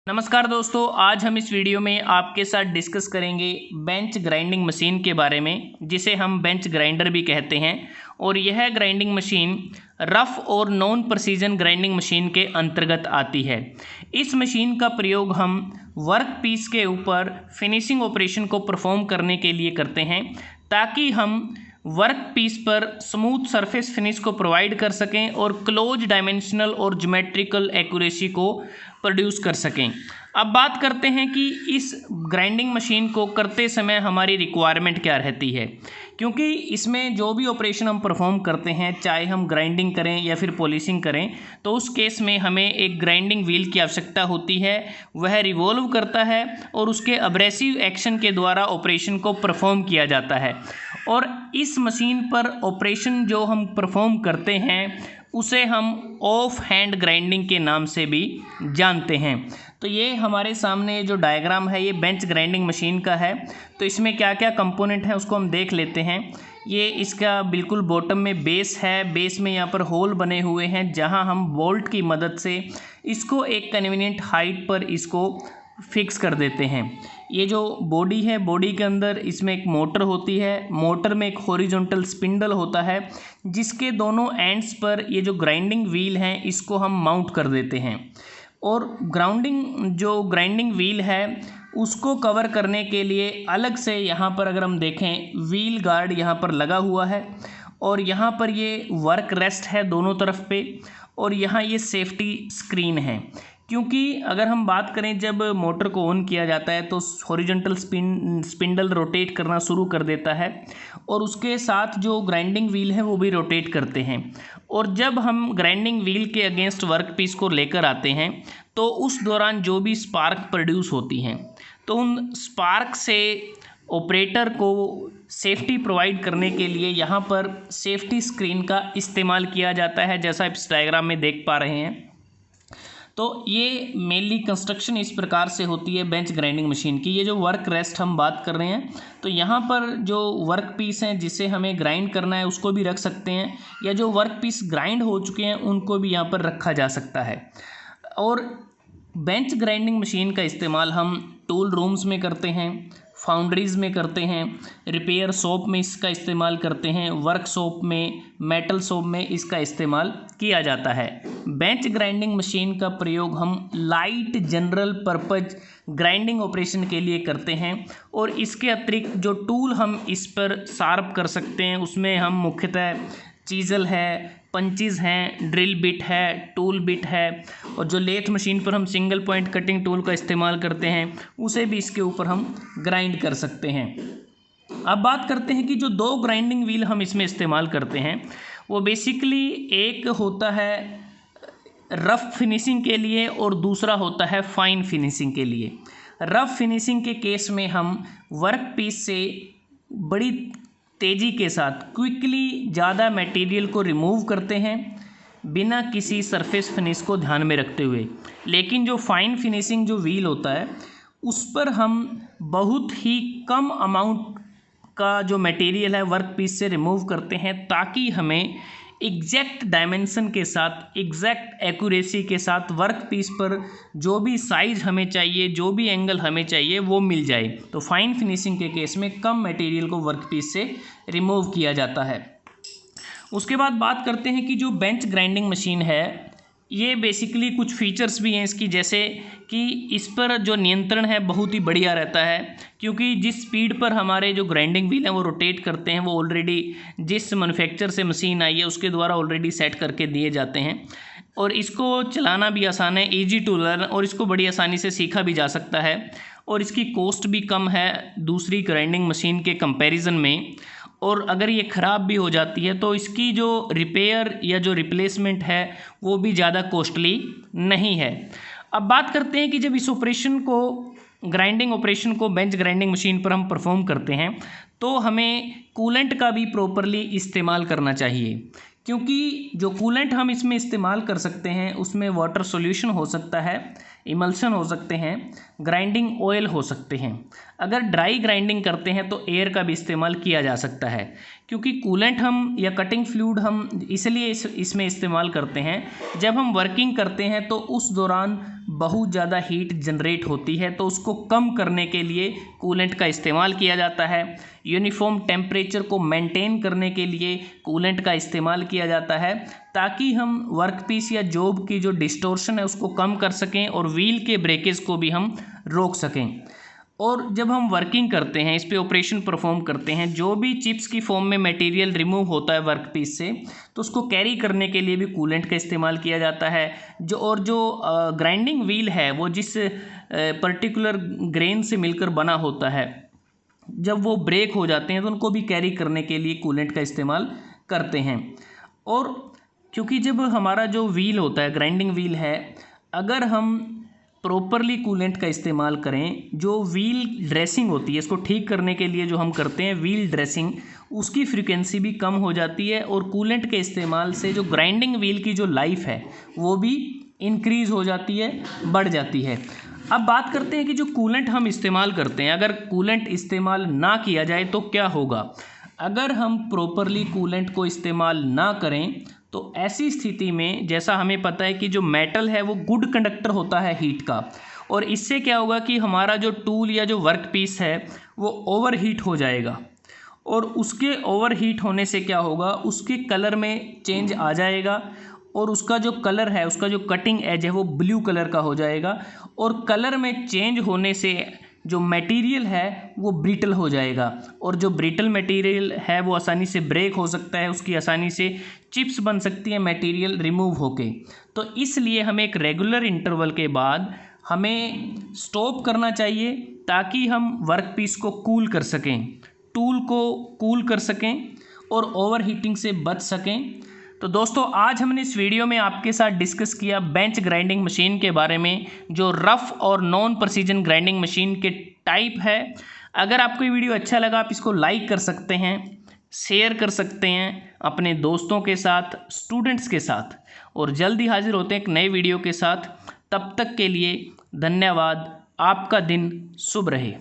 नमस्कार दोस्तों, आज हम इस वीडियो में आपके साथ डिस्कस करेंगे बेंच ग्राइंडिंग मशीन के बारे में, जिसे हम बेंच ग्राइंडर भी कहते हैं। और यह ग्राइंडिंग मशीन रफ़ और नॉन प्रिसीजन ग्राइंडिंग मशीन के अंतर्गत आती है। इस मशीन का प्रयोग हम वर्क पीस के ऊपर फिनिशिंग ऑपरेशन को परफॉर्म करने के लिए करते हैं, ताकि हम वर्क पीस पर स्मूथ सरफेस फिनिश को प्रोवाइड कर सकें और क्लोज डायमेंशनल और ज्योमेट्रिकल एक्यूरेसी को प्रोड्यूस कर सकें। अब बात करते हैं कि इस ग्राइंडिंग मशीन को करते समय हमारी रिक्वायरमेंट क्या रहती है, क्योंकि इसमें जो भी ऑपरेशन हम परफॉर्म करते हैं, चाहे हम ग्राइंडिंग करें या फिर पॉलिशिंग करें, तो उस केस में हमें एक ग्राइंडिंग व्हील की आवश्यकता होती है। वह रिवॉल्व करता है और उसके अब्रेसिव एक्शन के द्वारा ऑपरेशन को परफॉर्म किया जाता है। और इस मशीन पर ऑपरेशन जो हम परफॉर्म करते हैं उसे हम ऑफ हैंड ग्राइंडिंग के नाम से भी जानते हैं। तो ये हमारे सामने जो डायग्राम है ये बेंच ग्राइंडिंग मशीन का है। तो इसमें क्या क्या कंपोनेंट है उसको हम देख लेते हैं। ये इसका बिल्कुल बॉटम में बेस है। बेस में यहाँ पर होल बने हुए हैं, जहाँ हम बोल्ट की मदद से इसको एक कन्वीनियंट हाइट पर इसको फिक्स कर देते हैं। ये जो बॉडी है, बॉडी के अंदर इसमें एक मोटर होती है। मोटर में एक हॉरिजॉन्टल स्पिंडल होता है, जिसके दोनों एंड्स पर ये जो ग्राइंडिंग व्हील हैं इसको हम माउंट कर देते हैं। और ग्राइंडिंग व्हील है उसको कवर करने के लिए अलग से यहाँ पर अगर हम देखें, व्हील गार्ड यहाँ पर लगा हुआ है। और यहाँ पर ये वर्क रेस्ट है दोनों तरफ पे, और यहाँ ये सेफ्टी स्क्रीन है। क्योंकि अगर हम बात करें, जब मोटर को ऑन किया जाता है तो हॉरिजॉन्टल स्पिंडल रोटेट करना शुरू कर देता है, और उसके साथ जो ग्राइंडिंग व्हील है वो भी रोटेट करते हैं। और जब हम ग्राइंडिंग व्हील के अगेंस्ट वर्क पीस को लेकर आते हैं तो उस दौरान जो भी स्पार्क प्रोड्यूस होती हैं, तो उन स्पार्क से ऑपरेटर को सेफ्टी प्रोवाइड करने के लिए यहाँ पर सेफ्टी स्क्रीन का इस्तेमाल किया जाता है, जैसा आप इस डायग्राम में देख पा रहे हैं। तो ये मेनली कंस्ट्रक्शन इस प्रकार से होती है बेंच ग्राइंडिंग मशीन की। ये जो वर्क रेस्ट हम बात कर रहे हैं, तो यहाँ पर जो वर्क पीस हैं जिसे हमें ग्राइंड करना है उसको भी रख सकते हैं, या जो वर्क पीस ग्राइंड हो चुके हैं उनको भी यहाँ पर रखा जा सकता है। और बेंच ग्राइंडिंग मशीन का इस्तेमाल हम टूल रूम्स में करते हैं, फाउंड्रीज़ में करते हैं, रिपेयर शॉप में इसका इस्तेमाल करते हैं, वर्कशॉप में, मेटल शॉप में इसका इस्तेमाल किया जाता है। बेंच ग्राइंडिंग मशीन का प्रयोग हम light general purpose grinding operation के लिए करते हैं। और इसके अतिरिक्त जो टूल हम इस पर शार्प कर सकते हैं उसमें हम मुख्यतः चीज़ल है, पंचेस हैं, ड्रिल बिट है, टूल बिट है, और जो लेथ मशीन पर हम सिंगल पॉइंट कटिंग टूल का इस्तेमाल करते हैं उसे भी इसके ऊपर हम ग्राइंड कर सकते हैं। अब बात करते हैं कि जो दो ग्राइंडिंग व्हील हम इसमें इस्तेमाल करते हैं वो बेसिकली एक होता है रफ़ फिनिशिंग के लिए और दूसरा होता है फाइन फिनिशिंग के लिए। रफ़ फिनिशिंग के केस में हम वर्क पीस से बड़ी तेज़ी के साथ क्विकली ज़्यादा मटेरियल को रिमूव करते हैं, बिना किसी सरफेस फिनिश को ध्यान में रखते हुए। लेकिन जो फाइन फिनिशिंग जो व्हील होता है उस पर हम बहुत ही कम अमाउंट का जो मटेरियल है वर्क पीस से रिमूव करते हैं, ताकि हमें एग्जैक्ट डायमेंशन के साथ, एग्जैक्ट एक्यूरेसी के साथ वर्क पीस पर जो भी साइज़ हमें चाहिए, जो भी एंगल हमें चाहिए वो मिल जाए। तो फाइन फिनिशिंग के केस में कम मटेरियल को वर्क पीस से रिमूव किया जाता है। उसके बाद बात करते हैं कि जो बेंच ग्राइंडिंग मशीन है ये बेसिकली कुछ फीचर्स भी हैं इसकी, जैसे कि इस पर जो नियंत्रण है बहुत ही बढ़िया रहता है, क्योंकि जिस स्पीड पर हमारे जो ग्राइंडिंग व्हील हैं वो रोटेट करते हैं वो ऑलरेडी जिस मैन्युफैक्चर से मशीन आई है उसके द्वारा ऑलरेडी सेट करके दिए जाते हैं। और इसको चलाना भी आसान है, ईजी टू लर्न, और इसको बड़ी आसानी से सीखा भी जा सकता है। और इसकी कॉस्ट भी कम है दूसरी ग्राइंडिंग मशीन के कंपैरिजन में। और अगर ये ख़राब भी हो जाती है तो इसकी जो रिपेयर या जो रिप्लेसमेंट है वो भी ज़्यादा कॉस्टली नहीं है। अब बात करते हैं कि जब इस ऑपरेशन को, ग्राइंडिंग ऑपरेशन को बेंच ग्राइंडिंग मशीन पर हम परफॉर्म करते हैं तो हमें कूलेंट का भी प्रॉपरली इस्तेमाल करना चाहिए, क्योंकि जो कूलेंट हम इसमें इस्तेमाल कर सकते हैं उसमें वाटर सॉल्यूशन हो सकता है, इमल्शन हो सकते हैं, ग्राइंडिंग ऑयल हो सकते हैं। अगर ड्राई ग्राइंडिंग करते हैं तो एयर का भी इस्तेमाल किया जा सकता है, क्योंकि कूलेंट हम या कटिंग फ्लूइड हम इसलिए इसमें इस्तेमाल करते हैं जब हम वर्किंग करते हैं तो उस दौरान बहुत ज़्यादा हीट जनरेट होती है, तो उसको कम करने के लिए कूलेंट का इस्तेमाल किया जाता है। यूनिफॉर्म टेम्परेचर को मेंटेन करने के लिए कूलेंट का इस्तेमाल किया जाता है, ताकि हम वर्कपीस या जॉब की जो डिस्टॉर्शन है उसको कम कर सकें और व्हील के ब्रेकेज को भी हम रोक सकें। और जब हम वर्किंग करते हैं, इस पे ऑपरेशन परफॉर्म करते हैं, जो भी चिप्स की फॉर्म में मटेरियल रिमूव होता है वर्कपीस से, तो उसको कैरी करने के लिए भी कूलेंट का इस्तेमाल किया जाता है। जो ग्राइंडिंग व्हील है वो जिस पर्टिकुलर ग्रेन से मिलकर बना होता है, जब वो ब्रेक हो जाते हैं तो उनको भी कैरी करने के लिए कूलेंट का इस्तेमाल करते हैं। और क्योंकि जब हमारा जो व्हील होता है, ग्राइंडिंग व्हील है, अगर हम प्रॉपरली कूलेंट का इस्तेमाल करें, जो व्हील ड्रेसिंग होती है इसको ठीक करने के लिए जो हम करते हैं व्हील ड्रेसिंग, उसकी फ्रीक्वेंसी भी कम हो जाती है और कूलेंट के इस्तेमाल से जो ग्राइंडिंग व्हील की जो लाइफ है वो भी इंक्रीज़ हो जाती है, बढ़ जाती है। अब बात करते हैं कि जो कूलेंट हम इस्तेमाल करते हैं, अगर कूलेंट इस्तेमाल ना किया जाए तो क्या होगा। अगर हम प्रॉपरली कूलेंट को इस्तेमाल ना करें तो ऐसी स्थिति में, जैसा हमें पता है कि जो मेटल है वो गुड कंडक्टर होता है हीट का, और इससे क्या होगा कि हमारा जो टूल या जो वर्क पीस है वो ओवर हीट हो जाएगा, और उसके ओवर हीट होने से क्या होगा, उसके कलर में चेंज आ जाएगा, और उसका जो कलर है, उसका जो कटिंग एज है वो ब्लू कलर का हो जाएगा, और कलर में चेंज होने से जो मटेरियल है वो ब्रिटल हो जाएगा, और जो ब्रिटल मटेरियल है वो आसानी से ब्रेक हो सकता है, उसकी आसानी से चिप्स बन सकती है मटेरियल रिमूव होके। तो इसलिए हमें एक रेगुलर इंटरवल के बाद हमें स्टॉप करना चाहिए, ताकि हम वर्क पीस को कूल कर सकें, टूल को कूल कर सकें और ओवर हीटिंग से बच सकें। तो दोस्तों, आज हमने इस वीडियो में आपके साथ डिस्कस किया बेंच ग्राइंडिंग मशीन के बारे में, जो रफ़ और नॉन प्रिसीजन ग्राइंडिंग मशीन के टाइप है। अगर आपको ये वीडियो अच्छा लगा, आप इसको लाइक कर सकते हैं, शेयर कर सकते हैं अपने दोस्तों के साथ, स्टूडेंट्स के साथ, और जल्दी हाजिर होते हैं एक नए वीडियो के साथ। तब तक के लिए धन्यवाद। आपका दिन शुभ रहे।